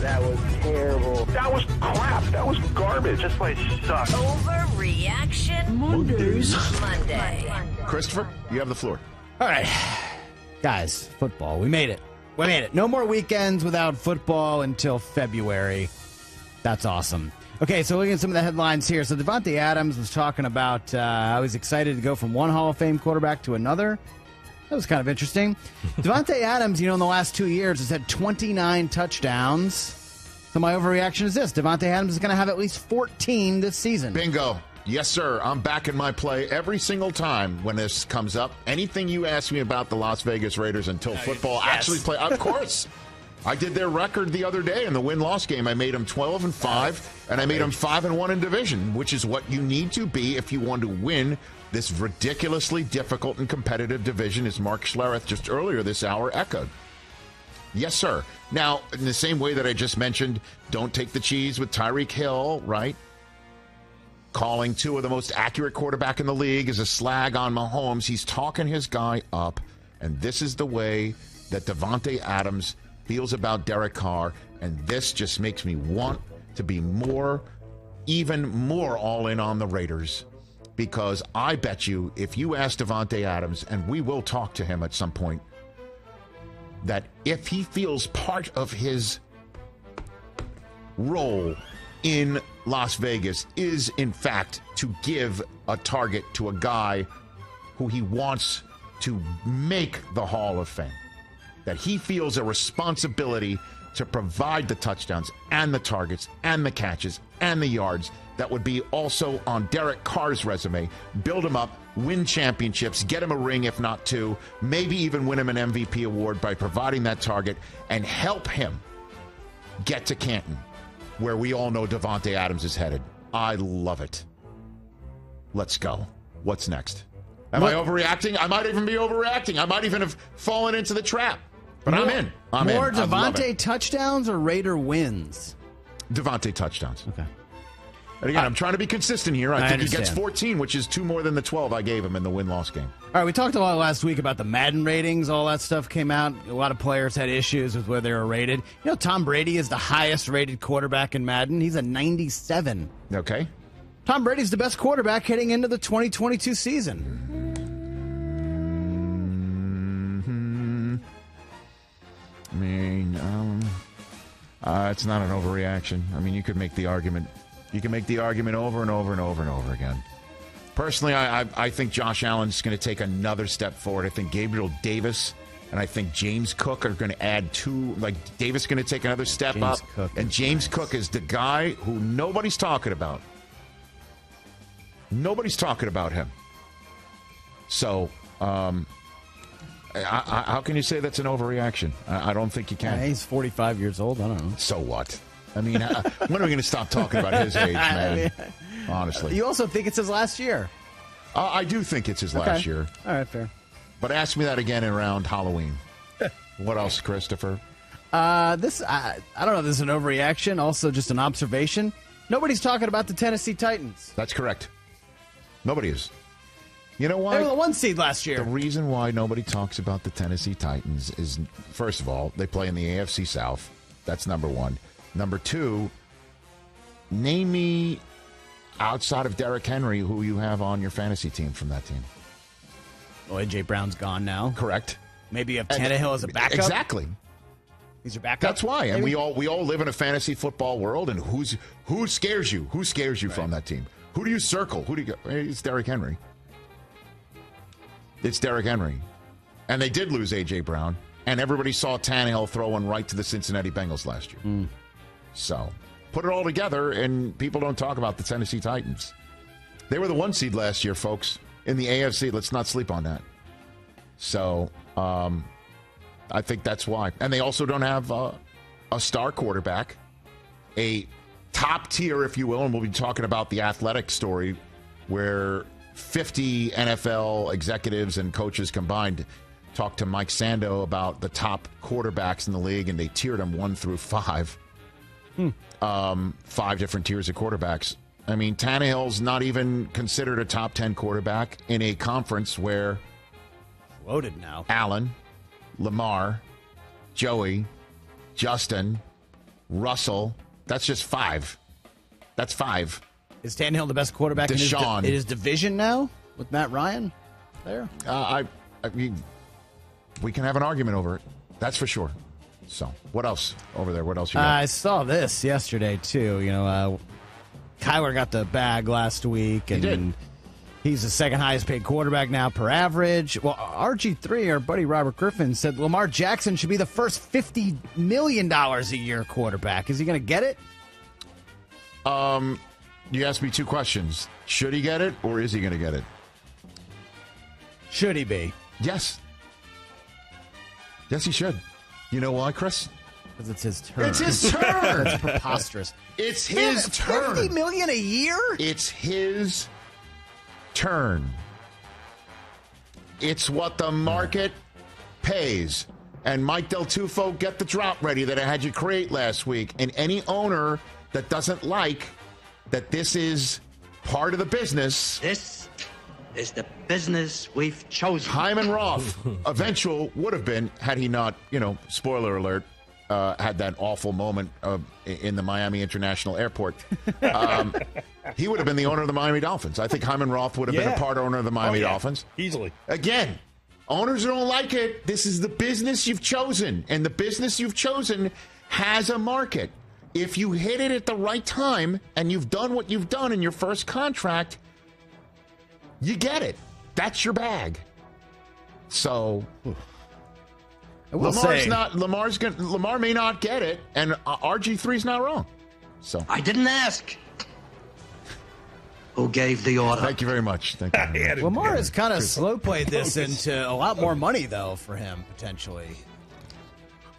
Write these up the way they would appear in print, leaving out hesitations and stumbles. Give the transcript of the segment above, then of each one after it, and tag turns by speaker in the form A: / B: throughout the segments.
A: That was terrible.
B: That was crap. That was garbage. This place sucks.
C: Overreaction Monday.
D: Christopher, you have the floor.
E: All right. Guys, football. We made it. We made it. No more weekends without football until February. That's awesome. Okay, so looking at some of the headlines here. So Davante Adams was talking about how he's excited to go from one Hall of Fame quarterback to another. That was kind of interesting. Davante Adams, in the last 2 years has had 29 touchdowns. So my overreaction is this. Davante Adams is going to have at least 14 this season.
D: Bingo. Yes, sir. I'm back in my play every single time when this comes up. Anything you ask me about the Las Vegas Raiders until football actually play, of course. I did their record the other day in the win-loss game. I made them 12-5, and I made them 5-1 in division, which is what you need to be if you want to win this ridiculously difficult and competitive division, as Mark Schlereth just earlier this hour echoed. Yes, sir. Now, in the same way that I just mentioned, don't take the cheese with Tyreek Hill, right? Calling two of the most accurate quarterback in the league is a slag on Mahomes. He's talking his guy up, and this is the way that Davante Adams feels about Derek Carr, and this just makes me want to be even more all in on the Raiders, because I bet you if you ask Davante Adams, and we will talk to him at some point, that if he feels part of his role in Las Vegas is, in fact, to give a target to a guy who he wants to make the Hall of Fame, that he feels a responsibility to provide the touchdowns and the targets and the catches and the yards that would be also on Derek Carr's resume, build him up, win championships, get him a ring if not two, maybe even win him an MVP award by providing that target, and help him get to Canton, where we all know Davante Adams is headed. I love it. Let's go. What's next? Am I overreacting? I might even be overreacting. I might even have fallen into the trap. But I'm in.
E: More Davante touchdowns or Raider wins?
D: Davante touchdowns.
E: Okay.
D: And again, I'm trying to be consistent here. I think
E: understand.
D: he gets 14, which is 2 more than the 12 I gave him in the win-loss game.
E: All right, we talked a lot last week about the Madden ratings. All that stuff came out. A lot of players had issues with where they were rated. Tom Brady is the highest-rated quarterback in Madden. He's a 97.
D: Okay.
E: Tom Brady's the best quarterback heading into the 2022 season.
D: I mean, it's not an overreaction. I mean, you could make the argument. You can make the argument over and over and over and over again. Personally, I think Josh Allen's going to take another step forward. I think Gabriel Davis and I think James Cook are going to add two. Like, Davis is going to take another step up. And James Cook is the guy who nobody's talking about. Nobody's talking about him. So, how can you say that's an overreaction? I don't think you can.
E: He's 45 years old. I don't know.
D: So what? I mean, when are we going to stop talking about his age, man? Honestly.
E: You also think it's his last year?
D: I do think it's his last year.
E: All right, fair.
D: But ask me that again around Halloween. What else, Christopher?
E: I don't know if this is an overreaction. Also, just an observation. Nobody's talking about the Tennessee Titans.
D: That's correct. Nobody is. You know why?
E: They were the 1 seed last year.
D: The reason why nobody talks about the Tennessee Titans is, first of all, they play in the AFC South. That's number one. Number two, name me, outside of Derrick Henry, who you have on your fantasy team from that team.
E: Well, A.J. Brown's gone now.
D: Correct.
E: Maybe you have Tannehill as a backup.
D: Exactly.
E: He's your backup.
D: That's why. And we all live in a fantasy football world, and who scares you? Who scares you from that team? Who do you circle? Who do you go? It's Derrick Henry. It's Derrick Henry. And they did lose A.J. Brown, and everybody saw Tannehill throw one right to the Cincinnati Bengals last year. So, put it all together, and people don't talk about the Tennessee Titans. They were the 1 seed last year, folks, in the AFC. Let's not sleep on that. So, I think that's why. And they also don't have a star quarterback, a top tier, if you will, and we'll be talking about the Athletic story where 50 NFL executives and coaches combined talked to Mike Sando about the top quarterbacks in the league, and they tiered them 1 through 5. 5 different tiers of quarterbacks. I mean, Tannehill's not even considered a top 10 quarterback in a conference where
E: loaded now.
D: Allen, Lamar, Joey, Justin, Russell. That's just 5. That's 5.
E: Is Tannehill the best quarterback in his division now with Matt Ryan there?
D: I mean, we can have an argument over it. That's for sure. So, what else over there? What else you got?
E: I saw this yesterday, too. Kyler got the bag last week, and he's the second highest paid quarterback now per average. Well, RG3, our buddy Robert Griffin, said Lamar Jackson should be the first $50 million a year quarterback. Is he going to get it?
D: You asked me 2 questions. Should he get it, or is he going to get it?
E: Should he be?
D: Yes. Yes, he should. You know why, Chris?
E: Because it's his turn.
D: It's his turn.
E: That's preposterous.
D: It's his turn.
E: $50 million a year?
D: It's his turn. It's what the market pays. And Mike Del Tufo, get the drop ready that I had you create last week. And any owner that doesn't like that this is part of the business.
A: This is the business we've chosen.
D: Hyman Roth, eventual would have been, had he not, spoiler alert, had that awful moment in the Miami International Airport. He would have been the owner of the Miami Dolphins. I think Hyman Roth would have been a part owner of the Miami Dolphins.
F: Easily.
D: Again, owners don't like it. This is the business you've chosen, and the business you've chosen has a market. If you hit it at the right time and you've done what you've done in your first contract, you get it. That's your bag. So Lamar may not get it, and RG3's not wrong. So
A: I didn't ask. Who gave the order?
D: Thank you very much. Thank you very much.
E: Lamar has kind of slow played this into a lot more money, though, for him, potentially.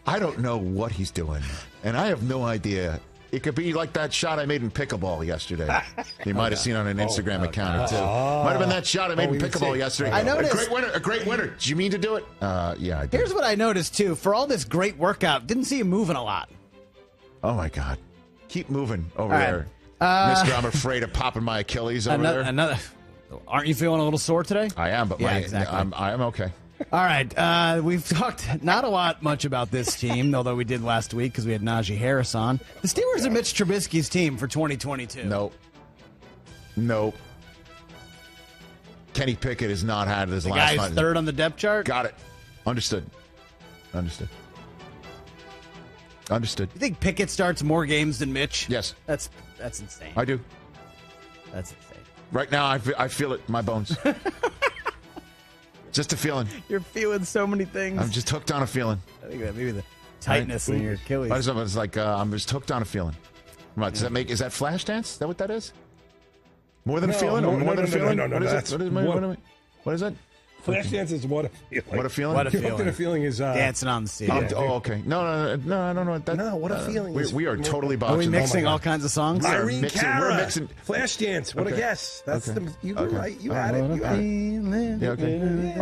D: I don't know what he's doing, and I have no idea. It could be like that shot I made in pickleball yesterday. You might have seen on an Instagram account or two. Might have been that shot I made in pickleball yesterday.
E: I noticed.
D: A great winner. Did you mean to do it? Yeah, I did.
E: Here's what I noticed, too. For all this great workout, didn't see him moving a lot.
D: Oh, my God. Keep moving over there. Mister, I'm afraid of popping my Achilles over there.
E: Aren't you feeling a little sore today?
D: I am, but
E: exactly.
D: I am okay.
E: All right. We've talked not much about this team, although we did last week because we had Najee Harris on. The Steelers are Mitch Trubisky's team for 2022.
D: Nope. Kenny Pickett has not had his last night.
E: The guy's third on the depth chart?
D: Got it. Understood. You
E: think Pickett starts more games than Mitch?
D: Yes.
E: That's insane.
D: I do.
E: That's insane.
D: Right now, I feel it in my bones. Just a feeling.
E: You're feeling so many things.
D: I'm just hooked on a feeling.
E: I think that maybe the tightness in your Achilles.
D: It's like I'm just hooked on a feeling. Is that Flashdance? Is that what that is? More than a feeling? Or more than a feeling?
F: No.
D: What is that?
F: Flashdance is what a feeling.
D: What a feeling?
E: What a feeling.
F: Hooked on a feeling is
E: dancing on the sea.
D: Okay. No, I don't know what that.
F: No, what a feeling is.
D: We are totally botching.
E: Are we mixing all kinds of songs?
F: Irene Cara.
D: We're mixing.
F: Flashdance. What a guess. That's
D: okay.
F: you were right. You had it.
D: Yeah, okay.